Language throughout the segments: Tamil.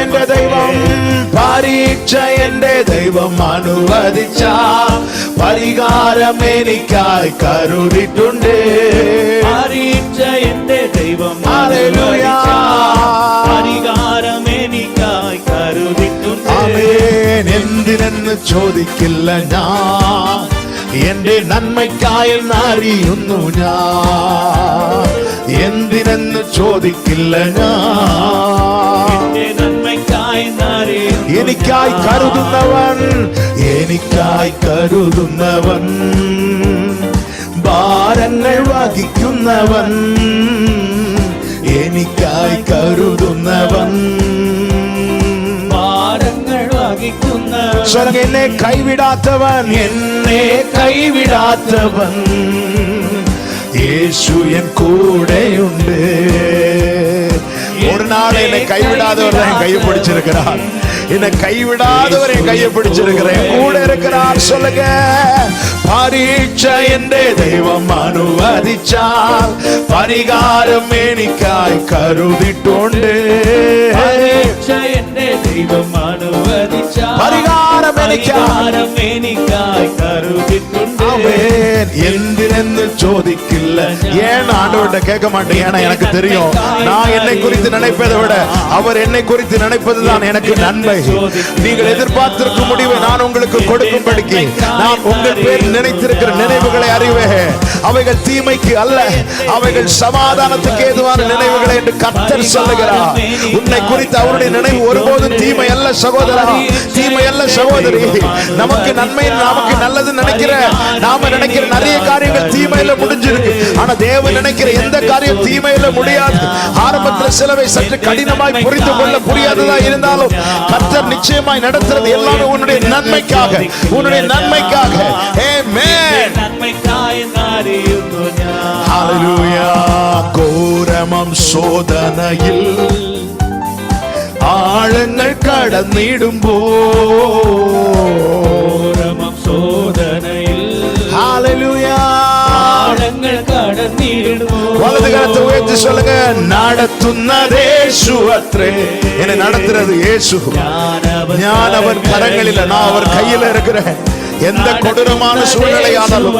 എന്റെ ദൈവം പരീക്ഷ എന്റെ ദൈവം അനുവദിച്ച പരിഹാരം എനിക്കായി കരുതിയിട്ടുണ്ട്. പരീക്ഷ എന്റെ ദൈവം ഹല്ലേലൂയ പരിഹാരം എനിക്കായി കരുതിയിട്ടുണ്ട്. ആമേൻ. എന്തിനെന്ന് ചോദിക്കില്ല ഞാൻ, എന്റെ നന്മയ്ക്കായി അറിയുന്നു ഞാൻ. എന്തിനെന്ന് ചോദിക്കില്ല ഞാൻ, എനിക്കായി കരുതുന്നവൻ, എനിക്കായി കരുതുന്നവൻ, ഭാരങ്ങൾ വഹിക്കുന്നവൻ, എനിക്കായി കരുതുന്നവൻ, ഭാരങ്ങൾ വഹിക്കുന്നവൻ, എന്നെ കൈവിടാത്തവൻ, എന്നെ കൈവിടാത്തവൻ, യേശു എൻ കൂടെയുണ്ട്. ஒரு நாள் என்னை கைவிடாதவர் என் கையை பிடிச்சிருக்கிறார். என்னை கைவிடாதவர் என் கையை பிடிச்சிருக்கிறேன், கூட இருக்கிறார். சொல்லுங்க, பரீட்சை என்ற தெய்வம் அனுவதிச்சால் பரிகாரம் എനിക്കായി കരുതിട്ടുണ്ട്. പരീക്ഷ എന്റെ ദൈവം അനുവദിച്ചാൽ പരിഹാരം എനിക്കായി കരുതിട്ടുണ്ട്. എന്തിനെന്ന് ചോദിക്കില്ല. ஏன் ஆண்டவர்கிட்ட கேட்க மாட்டேன்? ஏன்னா எனக்கு தெரியும், நான் என்னை குறித்து நினைப்பதை விட அவர் என்னை குறித்து நினைப்பதுதான் எனக்கு நன்மை. நீங்கள் எதிர்பார்த்திருக்கும் முடிவை நான் உங்களுக்கு கொடுக்கும்படிக்கு நான் உங்கள் பேர் நினைத்திருக்கிற நினைவுகளை அறிவேன். அவைகள் தீமைக்கு அல்ல, அவைகள் சமாதானத்துக்கு ஏதுவான நினைவுகளை என்று கர்த்தர் சொல்லுகிறார். உன்னை குறித்து அவருடைய நினைவு ஒருபோதும் தீமை அல்ல சகோதரா, தீமை அல்ல சகோதரி. நமக்கு நன்மை, நமக்கு நல்லது நினைக்கிற நாம நினைக்கிற நிறைய காரியங்கள் தீமையில முடிஞ்சிருக்கு. ஆனா தேவன் நினைக்கிற எந்த காரியம் தீமையில முடியாது. ஆரம்பத்தில் சிலவை சற்று கடினமாய் புரிந்து கொள்ள புரியாததா இருந்தாலும் கர்த்தர் நிச்சயமாய் நடத்துறது எல்லாமே உன்னுடைய நன்மைக்காக, உன்னுடைய நன்மைக்காக. ஆமென். ஹல்லேலூயா. கோரமம் சோதனையில் ആഴങ്ങൾ കടന്നിടുമ്പോ, சோதனையில் ஹல்லேலூயா ആഴങ്ങൾ കടന്നിടുമ്പോ, വലത് കരത്തെ ഉയർത്തി சொல்லுங்க, നടത്തുന്നത് യേശു അത്രേ. എന്നെ നടത്തുறது യേശു. ഞാൻ അവൻ കരങ്ങളിൽ, நான் அவர் கையில இருக்கிறேன். எந்த கொடூரமான சூழ்நிலையானாலும்,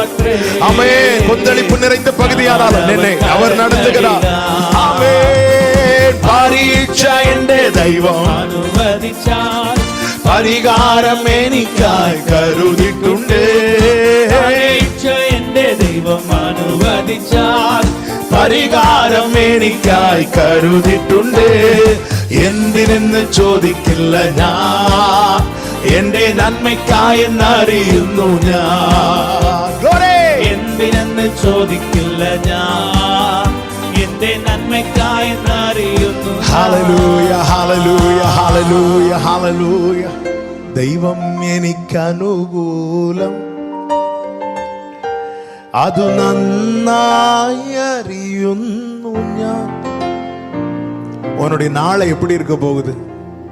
ஆமென், கொந்தளிப்பு நிறைந்த பகுதியானாலும் என்னை அவர் நடத்துகிறார். ஆமென். பரீட்சை என்ற தெய்வம் അനുവദിച്ചാൽ പരിഹാരം എനിക്കായി കരുതിയിട്ടുണ്ട്. പരീക്ഷ എന്റെ ദൈവം അനുവദിച്ചാൽ പരിഹാരം എനിക്കായി കരുതിയിട്ടുണ്ട്. എന്തിനെന്ന് ചോദിക്കില്ല ഞാൻ, എന്റെ നന്മയ്ക്കായി എന്നറിയുന്നു ഞാൻ. എന്തിനെന്ന് ചോദിക്കില്ല ഞാൻ, എന്റെ നന്മയ്ക്കായി എന്നറിയുന്നു. Hallelujah hallelujah hallelujah hallelujah. ദൈവം എനിക്ക് അനുകൂലം, അത് നന്നായി അറിയുന്നു ഞാൻ. உன்னுடைய நாளை எப்படி இருக்க போகுது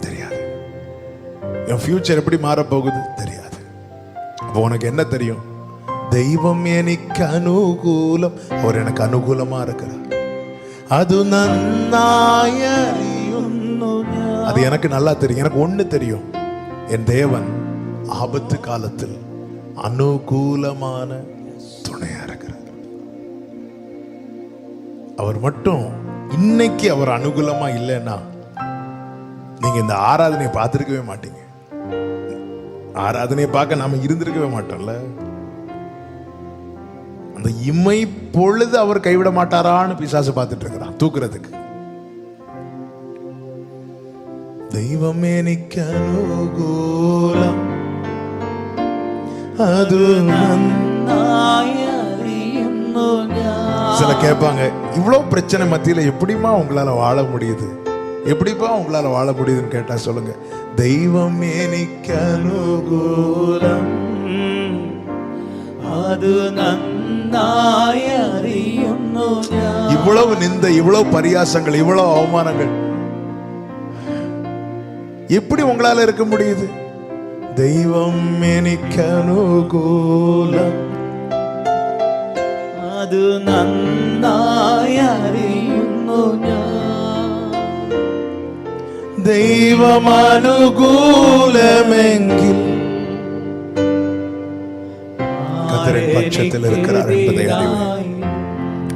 தெரியாது. என் ஃபியூச்சர் எப்படி மாற போகுது தெரியாது. அப்போ உனக்கு என்ன தெரியும்? தெய்வம் எனக்கு அனுகூலம், அவர் எனக்கு அனுகூலமா இருக்கிறார். அது நன்னாய் அறியுന്നു ഞാൻ. அது எனக்கு நல்லா தெரியும். எனக்கு ஒண்ணு தெரியும், என் தேவன் ஆபத்து காலத்தில் அனுகூலமான துணையா இருக்கிறார். அவர் மட்டும் இன்னைக்கு அவர் அனுகூலமா இல்லைன்னா நீங்க இந்த ஆராதனையை பார்த்திருக்கவே மாட்டீங்க. ஆராதனையை பார்க்க நாம இருந்திருக்கவே மாட்டோம்ல. அந்த இமை பொழுது அவர் கைவிட மாட்டாரான்னு பிசாசு பார்த்துட்டு இருக்கிறான் தூக்குறதுக்கு. தெய்வம் எனக்கு அனுகூலம், அது നന്നായി അറിയുന്നു ഞാൻ. சில கேட்பாங்க, இவ்வளவு பிரச்சனை மத்தியில எப்படிமா உங்களால வாழ முடியுது, எப்படிப்பா உங்களால வாழ முடியுதுன்னு கேட்டா சொல்லுங்க, தெய்வம் எனக்கு அனுகூலம், அது நன்னாய் அறியுന്നു ഞാൻ. இவ்வளவு நிந்த, இவ்வளவு பரியாசங்கள், இவ்வளவு அவமானங்கள் எப்படி உங்களால இருக்க முடியுது? தெய்வம் எனக்கு அனுகூலம், അത് നന്നായി അറിയുന്നു ഞാൻ. தெய்வம் அனுகூலமெங்கில் கர்த்தரின் பட்சத்தில் இருக்கிறார் என்பதை அறிவேன்.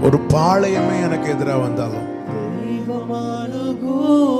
ஒரு பாளையமே எனக்கு எதிராக வந்தாலும் தெய்வம் அனுகூலமெங்கில்